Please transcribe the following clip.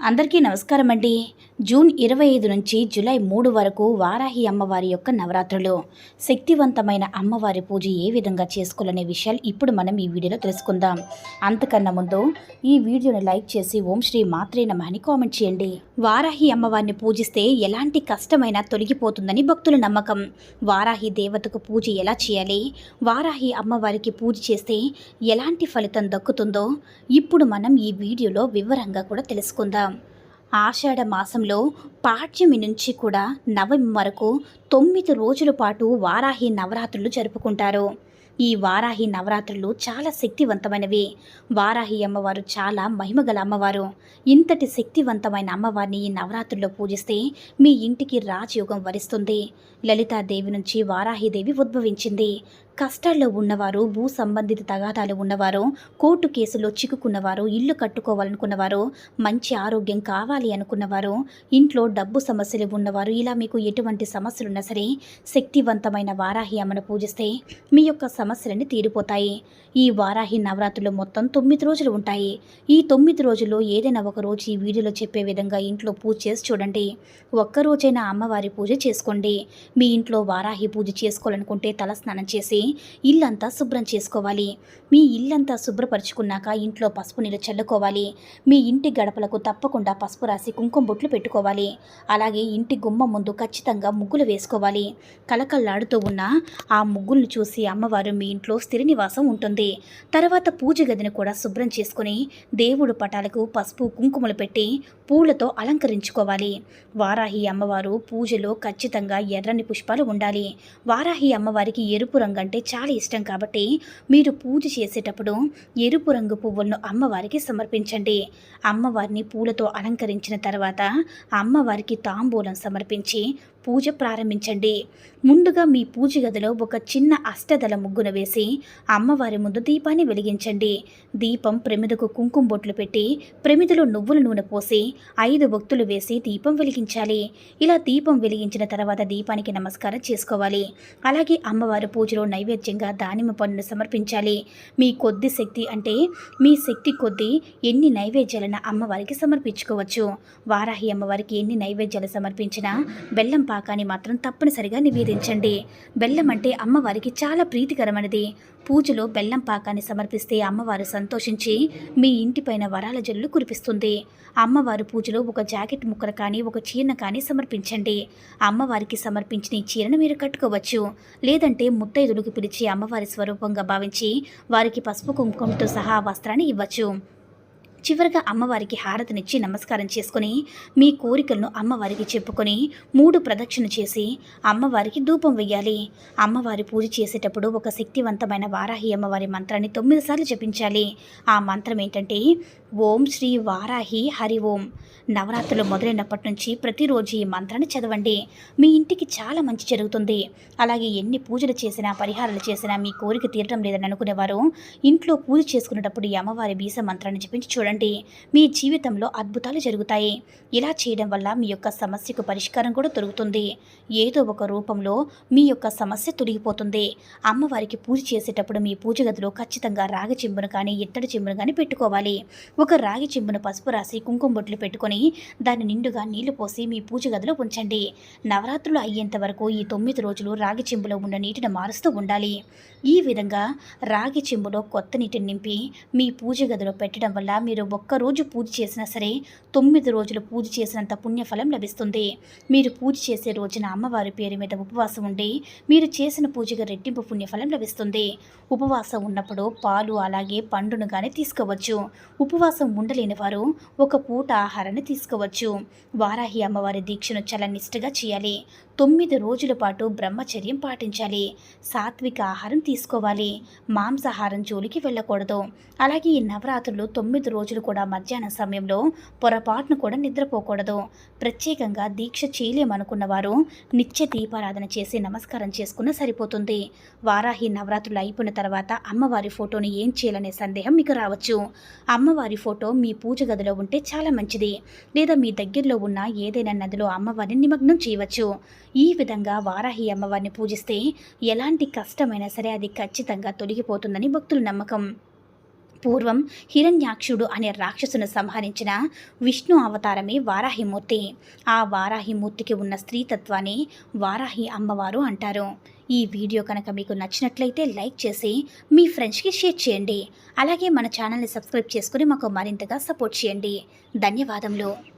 అందరికీ నమస్కారం అండి. జూన్ 25 నుంచి జూలై 3 వరకు వారాహి అమ్మవారి యొక్క నవరాత్రులు. శక్తివంతమైన అమ్మవారి పూజ ఏ విధంగా చేసుకోవాలనే విషయాలు ఇప్పుడు మనం ఈ వీడియోలో తెలుసుకుందాం. అంతకన్నా ముందు ఈ వీడియోని లైక్ చేసి ఓం శ్రీ మాత్రే నమః అని కామెంట్ చేయండి. వారాహి అమ్మవారిని పూజిస్తే ఎలాంటి కష్టమైనా తొలగిపోతుందని భక్తుల నమ్మకం. వారాహి దేవతకు పూజ ఎలా చేయాలి, వారాహి అమ్మవారికి పూజ చేస్తే ఎలాంటి ఫలితం దక్కుతుందో ఇప్పుడు మనం ఈ వీడియోలో వివరంగా కూడా తెలుసుకుందాం. ఆషాఢ మాసంలో పాడ్యమి నుంచి కూడా నవమి వరకు 9 రోజుల పాటు వారాహి నవరాత్రులు జరుపుకుంటారు. ఈ వారాహి నవరాత్రులు చాలా శక్తివంతమైనవి. వారాహి అమ్మవారు చాలా మహిమగల అమ్మవారు. ఇంతటి శక్తివంతమైన అమ్మవారిని ఈ నవరాత్రుల్లో పూజిస్తే మీ ఇంటికి రాజయోగం వరిస్తుంది. లలితాదేవి నుంచి వారాహిదేవి ఉద్భవించింది. కష్టాల్లో ఉన్నవారు, భూ సంబంధిత తగాదాలు ఉన్నవారు, కోర్టు కేసులో చిక్కుకున్నవారు, ఇల్లు కట్టుకోవాలనుకున్నవారు, మంచి ఆరోగ్యం కావాలి అనుకున్నవారు, ఇంట్లో డబ్బు సమస్యలు ఉన్నవారు, ఇలా మీకు ఎటువంటి సమస్యలున్నా సరే శక్తివంతమైన వారాహి అమ్మను పూజిస్తే మీ యొక్క సమస్యలన్నీ తీరిపోతాయి. ఈ వారాహి నవరాత్రులు మొత్తం 9 రోజులు ఉంటాయి. ఈ 9 రోజుల్లో ఏదైనా ఒక రోజు ఈ వీడియోలో చెప్పే విధంగా ఇంట్లో పూజ చేసి చూడండి. ఒక్కరోజైనా అమ్మవారి పూజ చేసుకోండి. మీ ఇంట్లో వారాహి పూజ చేసుకోవాలనుకుంటే తలస్నానం చేసి ఇల్లంతా శుభ్రం చేసుకోవాలి. మీ ఇల్లంతా శుభ్రపరుచుకున్నాక ఇంట్లో పసుపు నీళ్ళు చల్లుకోవాలి. మీ ఇంటి గడపలకు తప్పకుండా పసుపు రాసి కుంకుమ బొట్లు పెట్టుకోవాలి. అలాగే ఇంటి గుమ్మం ముందు ఖచ్చితంగా ముగ్గులు వేసుకోవాలి. కలకల్లాడుతూ ఉన్న ఆ ముగ్గులను చూసి అమ్మవారు మీ ఇంట్లో స్థిర నివాసం ఉంటుంది. తర్వాత పూజ గదిని కూడా శుభ్రం చేసుకుని దేవుడు పటాలకు పసుపు కుంకుమలు పెట్టి పూలతో అలంకరించుకోవాలి. వారాహి అమ్మవారు పూజలో ఖచ్చితంగా ఎర్రని పుష్పాలు ఉండాలి. వారాహి అమ్మవారికి ఎరుపు రంగు అంటే చాలా ఇష్టం కాబట్టి మీరు పూజ చేసేటప్పుడు ఎరుపు రంగు పువ్వులను అమ్మవారికి సమర్పించండి. అమ్మవారిని పూలతో అలంకరించిన తర్వాత అమ్మవారికి తాంబూలం సమర్పించి పూజ ప్రారంభించండి. ముందుగా మీ పూజ గదిలో ఒక చిన్న అష్టదళ ముగ్గును వేసి అమ్మవారి ముందు దీపాన్ని వెలిగించండి. దీపం ప్రమిదకు కుంకుమ బొట్లు పెట్టి ప్రమిదలో నువ్వుల నూనె పోసి 5 ఒత్తులు వేసి దీపం వెలిగించాలి. ఇలా దీపం వెలిగించిన తర్వాత దీపానికి నమస్కారం చేసుకోవాలి. అలాగే అమ్మవారి పూజలో నైవేద్యంగా దానిమ్మ పండును సమర్పించాలి. మీ కొద్ది శక్తి అంటే మీ శక్తి కొద్దీ ఎన్ని నైవేద్యాలను అమ్మవారికి సమర్పించుకోవచ్చు. వారాహి అమ్మవారికి ఎన్ని నైవేద్యాలు సమర్పించినా బెల్లం పాకాన్ని మాత్రం తప్పనిసరిగా నివేదించండి. బెల్లం అంటే అమ్మవారికి చాలా ప్రీతికరమైనది. పూజలో బెల్లం పాకాన్ని సమర్పిస్తే అమ్మవారు సంతోషించి మీ ఇంటిపైన వరాల జల్లు కురిపిస్తుంది. అమ్మవారి పూజలో ఒక జాకెట్ ముక్కలు కానీ ఒక చీరను కానీ సమర్పించండి. అమ్మవారికి సమర్పించిన ఈ చీరను మీరు కట్టుకోవచ్చు. లేదంటే ముత్తైదులకు పిలిచి అమ్మవారి స్వరూపంగా భావించి వారికి పసుపు కుంకుమతో సహా వస్త్రాన్ని ఇవ్వచ్చు. చివరిగా అమ్మవారికి హారతినిచ్చి నమస్కారం చేసుకుని మీ కోరికలను అమ్మవారికి చెప్పుకొని 3 ప్రదక్షిణ చేసి అమ్మవారికి ధూపం వెయ్యాలి. అమ్మవారి పూజ చేసేటప్పుడు ఒక శక్తివంతమైన వారాహి అమ్మవారి మంత్రాన్ని 9 సార్లు జపించాలి. ఆ మంత్రం ఏంటంటే ఓం శ్రీ వారాహి హరి ఓం. నవరాత్రులు మొదలైనప్పటి నుంచి ప్రతిరోజు ఈ మంత్రాన్ని చదవండి. మీ ఇంటికి చాలా మంచి జరుగుతుంది. అలాగే ఎన్ని పూజలు చేసినా పరిహారాలు చేసినా మీ కోరిక తీరడం లేదని అనుకునేవారు ఇంట్లో పూజ చేసుకునేటప్పుడు ఈ అమ్మవారి బీజ మంత్రాన్ని జపించి చూడండి. మీ జీవితంలో అద్భుతాలు జరుగుతాయి. ఇలా చేయడం వల్ల మీ యొక్క సమస్యకు పరిష్కారం కూడా దొరుకుతుంది. ఏదో ఒక రూపంలో మీ యొక్క సమస్య తొలగిపోతుంది. అమ్మవారికి పూజ చేసేటప్పుడు మీ పూజ గదిలో ఖచ్చితంగా రాగి చెంబును కానీ ఇత్తడి చెంబును కానీ పెట్టుకోవాలి. ఒక రాగి చెంబును పసుపు రాసి కుంకుమ బొట్లు పెట్టుకొని దాని నిండుగా నీళ్లు పోసి మీ పూజ గదిలో ఉంచండి. నవరాత్రులు అయ్యేంత వరకు ఈ 9 రోజులు రాగి చెంబులో ఉన్న నీటిని మారుస్తూ ఉండాలి. ఈ విధంగా రాగి చెంబులో కొత్త నీటిని నింపి మీ పూజ గదిలో పెట్టడం వల్ల మీరు ఒక్కరోజు పూజ చేసినా సరే 9 రోజులు పూజ చేసినంత పుణ్యఫలం లభిస్తుంది. మీరు పూజ చేసే రోజున అమ్మవారి పేరు మీద ఉపవాసం ఉండి మీరు చేసిన పూజగా రెట్టింపు పుణ్యఫలం లభిస్తుంది. ఉపవాసం ఉన్నప్పుడు పాలు అలాగే పండును కానీ తీసుకోవచ్చు. ఉపవాసం ఉండలేని వారు ఒక పూట ఆహారాన్ని తీసుకోవచ్చు. వారాహి అమ్మవారి దీక్షను చాలా నిష్ఠగా చేయాలి. 9 రోజుల పాటు బ్రహ్మచర్యం పాటించాలి. సాత్విక ఆహారం తీసుకోవాలి. మాంసాహారం జోలికి వెళ్ళకూడదు. అలాగే ఈ నవరాత్రులు 9 రోజులు కూడా మధ్యాహ్నం సమయంలో పొరపాటును కూడా నిద్రపోకూడదు. ప్రత్యేకంగా దీక్ష చేయలేమనుకున్న వారు నిత్య దీపారాధన చేసి నమస్కారం చేసుకున్న సరిపోతుంది. వారాహి నవరాత్రులు అయిపోయిన తర్వాత అమ్మవారి ఫోటోని ఏం చేయాలనే సందేహం మీకు రావచ్చు. అమ్మవారి ఫోటో మీ పూజ గదిలో ఉంటే చాలా మంచిది. లేదా మీ దగ్గరలో ఉన్న ఏదైనా నదిలో అమ్మవారిని నిమగ్నం చేయవచ్చు. ఈ విధంగా వారాహి అమ్మవారిని పూజిస్తే ఎలాంటి కష్టమైనా సరే అది ఖచ్చితంగా తొలగిపోతుందని భక్తుల నమ్మకం. పూర్వం హిరణ్యాక్షుడు అనే రాక్షసును సంహరించిన విష్ణు అవతారమే వారాహిమూర్తి. ఆ వారాహిమూర్తికి ఉన్న స్త్రీతత్వాన్ని వారాహి అమ్మవారు అంటారు. ఈ వీడియో కనుక మీకు నచ్చినట్లయితే లైక్ చేసి మీ ఫ్రెండ్స్కి షేర్ చేయండి. అలాగే మన ఛానల్ని సబ్స్క్రైబ్ చేసుకుని మాకు మరింతగా సపోర్ట్ చేయండి. ధన్యవాదములు.